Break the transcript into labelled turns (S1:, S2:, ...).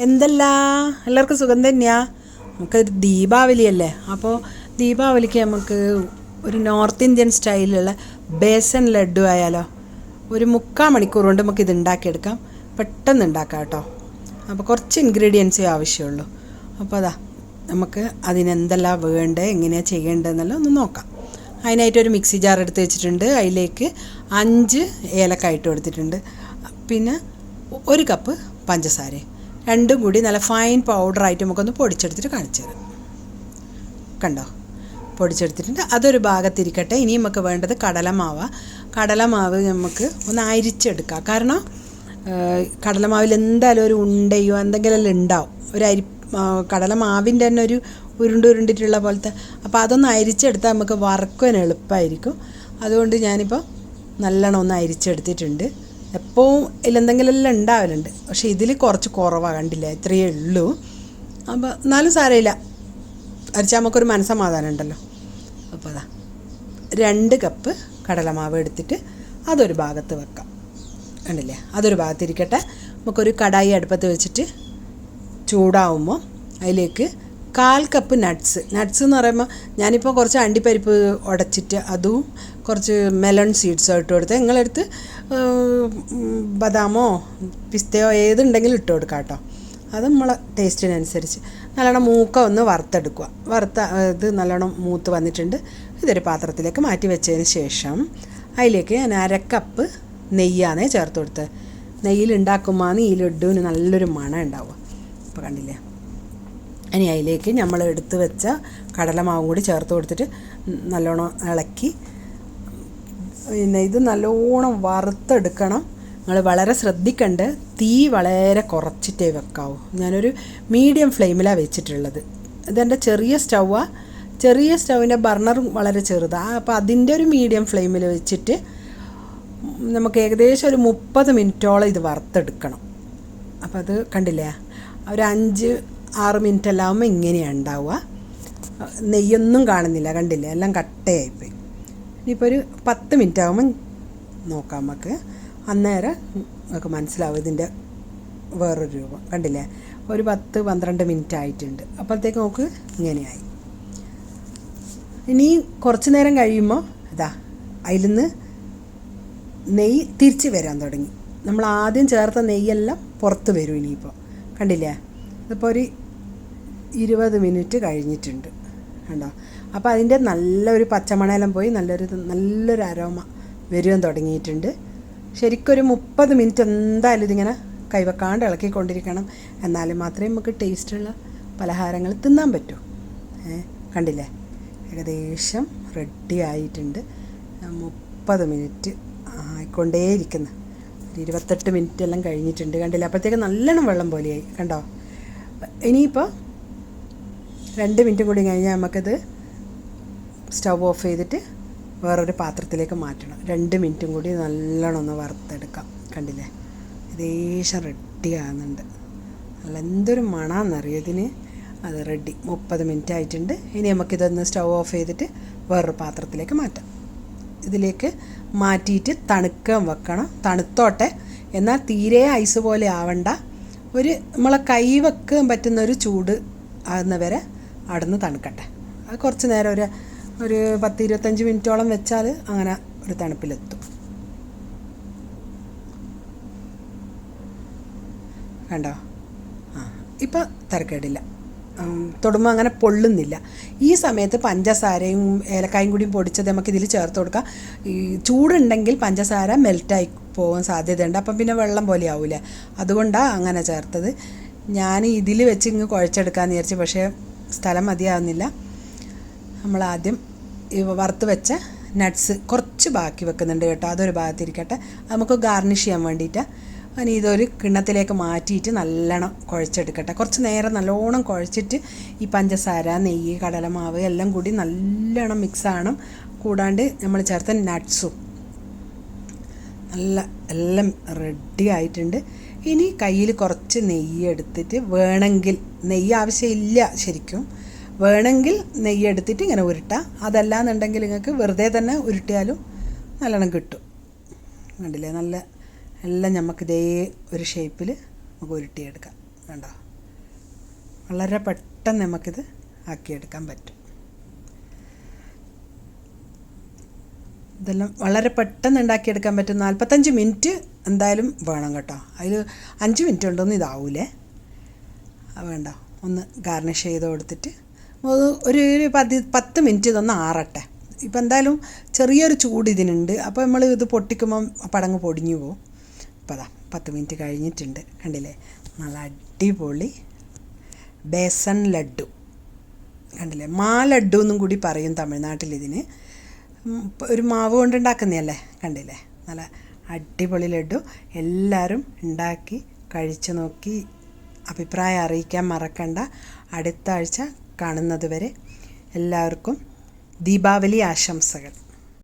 S1: എന്തല്ല എല്ലാവർക്കും സുഖം തന്നെയാ. നമുക്കൊരു ദീപാവലിയല്ലേ, അപ്പോൾ ദീപാവലിക്ക് നമുക്ക് ഒരു നോർത്ത് ഇന്ത്യൻ സ്റ്റൈലിലുള്ള ബേസൻ ലഡ്ഡു ആയാലോ. ഒരു 3/4 മണിക്കൂർ കൊണ്ട് നമുക്കിത് ഉണ്ടാക്കിയെടുക്കാം. പെട്ടെന്ന് ഉണ്ടാക്കാം കേട്ടോ. അപ്പോൾ കുറച്ച് ഇൻഗ്രീഡിയൻസേ ആവശ്യമുള്ളൂ. അപ്പോൾ അതാ നമുക്ക് അതിനെന്തെല്ലാം വേണ്ടത്, എങ്ങനെയാണ് ചെയ്യേണ്ടതെന്നെല്ലാം ഒന്ന് നോക്കാം. അതിനായിട്ടൊരു മിക്സി ജാർ എടുത്ത് വെച്ചിട്ടുണ്ട്. അതിലേക്ക് 5 ഏലക്കായ ഇട്ട് കൊടുത്തിട്ടുണ്ട്. പിന്നെ 1 കപ്പ് പഞ്ചസാര, രണ്ടും കൂടി നല്ല ഫൈൻ പൗഡറായിട്ട് നമുക്കൊന്ന് പൊടിച്ചെടുത്തിട്ട് കാണിച്ചു തരാം. കണ്ടോ, പൊടിച്ചെടുത്തിട്ടുണ്ട്. അതൊരു ഭാഗത്തിരിക്കട്ടെ. ഇനി നമുക്ക് വേണ്ടത് കടലമാവ് നമുക്ക് ഒന്ന് അരിച്ചെടുക്കാം. കാരണം കടലമാവിൽ എന്തായാലും ഒരു ഉണ്ടയോ എന്തെങ്കിലും ഉണ്ടാവും. കടലമാവിൻ്റെ തന്നെ ഒരു ഉരുണ്ടിട്ടുള്ള പോലത്തെ. അപ്പോൾ അതൊന്ന് അരിച്ചെടുത്താൽ നമുക്ക് വറക്കാൻ എളുപ്പമായിരിക്കും. അതുകൊണ്ട് ഞാനിപ്പോൾ നല്ലോണം ഒന്ന് അരിച്ചെടുത്തിട്ടുണ്ട്. എപ്പോഴും ഇതിലെന്തെങ്കിലും എല്ലാം ഉണ്ടാവലുണ്ട്, പക്ഷേ ഇതിൽ കുറച്ച് കുറവാണ്. കണ്ടില്ല, ഇത്രയേ ഉള്ളൂ. അപ്പോൾ എന്നാലും സാരമില്ല, അരിച്ചാൽ നമുക്കൊരു മനസ്സമാധാനം ഉണ്ടല്ലോ. അപ്പോൾ അതാ 2 കപ്പ് കടലമാവ് എടുത്തിട്ട് അതൊരു ഭാഗത്ത് വെക്കാം. കണ്ടില്ലേ, അതൊരു ഭാഗത്തിരിക്കട്ടെ. നമുക്കൊരു കടായി അടുപ്പത്ത് വെച്ചിട്ട് ചൂടാവുമ്പോൾ അതിലേക്ക് 1/4 കപ്പ് നട്ട്സ് എന്ന് പറയുമ്പോൾ ഞാനിപ്പോൾ കുറച്ച് അണ്ടിപ്പരിപ്പ് ഉടച്ചിട്ട് അതും കുറച്ച് മെലൺ സീഡ്സോ ഇട്ട് കൊടുത്ത്, നിങ്ങളെടുത്ത് ബദാമോ പിസ്തയോ ഏതുണ്ടെങ്കിലും ഇട്ട് കൊടുക്കാം കേട്ടോ. അത് നമ്മളെ ടേസ്റ്റിനനുസരിച്ച്. നല്ലോണം ഒന്ന് വറുത്തെടുക്കുക. ഇത് നല്ലോണം മൂത്ത് വന്നിട്ടുണ്ട്. ഇതൊരു പാത്രത്തിലേക്ക് മാറ്റി വെച്ചതിന് ശേഷം അതിലേക്ക് ഞാൻ 1/2 കപ്പ് നെയ്യാണേ ചേർത്ത് കൊടുത്തത്. നെയ്യിൽ ഉണ്ടാക്കുമ്പോൾ ഈ ലഡ്ഡുവിന് നല്ലൊരു മണം ഉണ്ടാവുക. ഇപ്പോൾ കണ്ടില്ലേ. ഇനി അതിലേക്ക് നമ്മൾ എടുത്ത് വെച്ച കടലമാവും കൂടി ചേർത്ത് കൊടുത്തിട്ട് നല്ലോണം ഇളക്കി, പിന്നെ ഇത് നല്ലോണം വറുത്തെടുക്കണം. നിങ്ങൾ വളരെ ശ്രദ്ധിക്കേണ്ട, തീ വളരെ കുറച്ചിട്ടേ വെക്കാവൂ. ഞാനൊരു മീഡിയം ഫ്ലെയിമിലാണ് വെച്ചിട്ടുള്ളത്. ഇതെൻ്റെ ചെറിയ സ്റ്റൗവാണ്. ചെറിയ സ്റ്റൗവിൻ്റെ ബർണറും വളരെ ചെറുതാണ്. അപ്പോൾ അതിൻ്റെ ഒരു മീഡിയം ഫ്ലെയിമിൽ വെച്ചിട്ട് നമുക്ക് ഏകദേശം ഒരു 30 മിനിറ്റോളം ഇത് വറുത്തെടുക്കണം. അപ്പോൾ അത് കണ്ടില്ലേ, ഒരു 5-6 മിനിറ്റ് എല്ലാം ആകുമ്പോൾ ഇങ്ങനെയാണ് ഉണ്ടാവുക. നെയ്യൊന്നും കാണുന്നില്ല, കണ്ടില്ലേ, എല്ലാം കട്ടയായിപ്പോയി. ഇനിയിപ്പോൾ ഒരു 10 മിനിറ്റ് ആകുമ്പോൾ നോക്കാം നമുക്ക്. അന്നേരം നമുക്ക് മനസ്സിലാവും ഇതിൻ്റെ വേറൊരു രൂപം. കണ്ടില്ലേ, ഒരു 10-12 മിനിറ്റ് ആയിട്ടുണ്ട്. അപ്പോഴത്തേക്ക് നമുക്ക് ഇങ്ങനെയായി. ഇനി കുറച്ച് നേരം കഴിയുമ്പോൾ ഇതാ അതിൽ നിന്ന് നെയ്യ് തിരിച്ച് വരാൻ തുടങ്ങി. നമ്മൾ ആദ്യം ചേർത്ത നെയ്യെല്ലാം പുറത്ത് വരും. ഇനിയിപ്പോൾ കണ്ടില്ലേ, ഇതിപ്പോൾ ഒരു 20 മിനിറ്റ് കഴിഞ്ഞിട്ടുണ്ട്. കണ്ടോ. അപ്പോൾ അതിൻ്റെ നല്ലൊരു പച്ചമണമെല്ലാം പോയി നല്ലൊരു അരോമ വരുവാൻ തുടങ്ങിയിട്ടുണ്ട്. ശരിക്കൊരു 30 മിനിറ്റ് എന്തായാലും ഇതിങ്ങനെ കൈവെക്കാണ്ട് ഇളക്കിക്കൊണ്ടിരിക്കണം. എന്നാലും മാത്രമേ നമുക്ക് ടേസ്റ്റുള്ള പലഹാരങ്ങൾ തിന്നാൻ പറ്റൂ. കണ്ടില്ലേ, ഏകദേശം റെഡി ആയിട്ടുണ്ട്. 30 മിനിറ്റ് ആയിക്കൊണ്ടേയിരിക്കുന്നു. 28 മിനിറ്റ് എല്ലാം കഴിഞ്ഞിട്ടുണ്ട്. കണ്ടില്ല, അപ്പോഴത്തേക്ക് നല്ലോണം വെള്ളം പോലെയായി. കണ്ടോ. ഇനിയിപ്പോൾ 2 മിനിറ്റ് കൂടി കഴിഞ്ഞാൽ നമുക്കത് സ്റ്റവ് ഓഫ് ചെയ്തിട്ട് വേറൊരു പാത്രത്തിലേക്ക് മാറ്റണം. 2 മിനിറ്റും കൂടി നല്ലോണം ഒന്ന് വറുത്തെടുക്കാം. കണ്ടില്ലേ, ഏകദേശം റെഡി ആകുന്നുണ്ട്. നല്ല എന്തൊരു മണമെന്നറിയോ ഇതിന്. അത് റെഡി. 30 മിനിറ്റ് ആയിട്ടുണ്ട്. ഇനി നമുക്കിതൊന്ന് സ്റ്റവ് ഓഫ് ചെയ്തിട്ട് വേറൊരു പാത്രത്തിലേക്ക് മാറ്റാം. ഇതിലേക്ക് മാറ്റിയിട്ട് തണുക്കാൻ വെക്കണം. തണുത്തോട്ടെ, എന്നാൽ തീരെ ഐസ് പോലെ ആവണ്ട. നമ്മളെ കൈ വെക്കാൻ പറ്റുന്നൊരു ചൂട് ആകുന്നവരെ അടന്ന് തണുക്കട്ടെ. അത് കുറച്ച് നേരം ഒരു 10-25 മിനിറ്റോളം വെച്ചാൽ അങ്ങനെ ഒരു തണുപ്പിലെത്തും. കണ്ടോ. ഇപ്പോൾ തരക്കേടില്ല, തൊടുമ്പോൾ അങ്ങനെ പൊള്ളുന്നില്ല. ഈ സമയത്ത് പഞ്ചസാരയും ഏലക്കായും കൂടി പൊടിച്ചത് നമുക്കിതിൽ ചേർത്ത് കൊടുക്കാം. ഈ ചൂടുണ്ടെങ്കിൽ പഞ്ചസാര മെൽറ്റായി പോകാൻ സാധ്യതയുണ്ട്. അപ്പം പിന്നെ വെള്ളം പോലെ ആവില്ല. അതുകൊണ്ടാണ് അങ്ങനെ ചേർത്തത്. ഞാൻ ഇതിൽ വെച്ച് കുഴച്ചെടുക്കാമെന്ന് വിചാരിച്ചു, പക്ഷേ സ്ഥലം മതിയാവുന്നില്ല. നമ്മളാദ്യം ഈ വറുത്ത് വെച്ച നട്ട്സ് കുറച്ച് ബാക്കി വെക്കുന്നുണ്ട് കേട്ടോ. അതൊരു ഭാഗത്തിരിക്കട്ടെ. നമുക്ക് ഗാർണിഷ് ചെയ്യാൻ വേണ്ടിയിട്ട്. ഇനി ഇതൊരു കിണ്ണത്തിലേക്ക് മാറ്റിയിട്ട് നല്ലോണം കുഴച്ചെടുക്കട്ടെ. കുറച്ച് നേരം നല്ലോണം കുഴച്ചിട്ട് ഈ പഞ്ചസാര, നെയ്യ്, കടലമാവ് എല്ലാം കൂടി നല്ലോണം മിക്സ് ആവണം. കൂടാണ്ട് നമ്മൾ ചേർത്ത നട്ട്സും എല്ലാം റെഡി ആയിട്ടുണ്ട്. ഇനി കയ്യിൽ കുറച്ച് നെയ്യ് എടുത്തിട്ട് വേണമെങ്കിൽ, നെയ്യ് ആവശ്യമില്ല ശരിക്കും, വേണമെങ്കിൽ നെയ്യ് എടുത്തിട്ട് ഇങ്ങനെ ഉരുട്ടാം. അതല്ലാന്നുണ്ടെങ്കിൽ നിങ്ങൾക്ക് വെറുതെ തന്നെ ഉരുട്ടിയാലും നല്ലോണം കിട്ടും. കണ്ടില്ലേ, എല്ലാം നമുക്കിതേ ഒരു ഷേപ്പിൽ നമുക്ക് ഉരുട്ടിയെടുക്കാം. കണ്ടോ. വളരെ പെട്ടെന്ന് നമുക്കിത് ആക്കിയെടുക്കാൻ പറ്റും. ഇതെല്ലാം വളരെ പെട്ടെന്ന് ഉണ്ടാക്കിയെടുക്കാൻ പറ്റും. 45 മിനിറ്റ് എന്തായാലും വേണം കേട്ടോ. അതിൽ 5 മിനിറ്റ് കൊണ്ടൊന്നും ഇതാവൂലേ. വേണ്ട, ഒന്ന് ഗാർണിഷ് ചെയ്ത് കൊടുത്തിട്ട് ഒരു 10 മിനിറ്റ് ഇതൊന്ന് ആറട്ടെ. ഇപ്പം എന്തായാലും ചെറിയൊരു ചൂട് ഇതിനുണ്ട്. അപ്പോൾ നമ്മൾ ഇത് പൊട്ടിക്കുമ്പം പടങ്ങ് പൊടിഞ്ഞു പോകും. അപ്പോൾ അതാ 10 മിനിറ്റ് കഴിഞ്ഞിട്ടുണ്ട്. കണ്ടില്ലേ, നല്ല അടിപൊളി ബേസൻ ലഡ്ഡു. കണ്ടില്ലേ, ലഡ്ഡു എന്നും കൂടി പറയും തമിഴ്നാട്ടിൽ ഇതിന്. ഒരു മാവ് കൊണ്ടുണ്ടാക്കുന്നതല്ലേ. കണ്ടില്ലേ, നല്ല അടിപൊളി ലഡ്ഡു. എല്ലാവരും ഉണ്ടാക്കി കഴിച്ചു നോക്കി അഭിപ്രായം അറിയിക്കാൻ മറക്കണ്ട. അടുത്ത ആഴ്ച കാണുന്നത് വരെ എല്ലാവർക്കും ദീപാവലി ആശംസകൾ.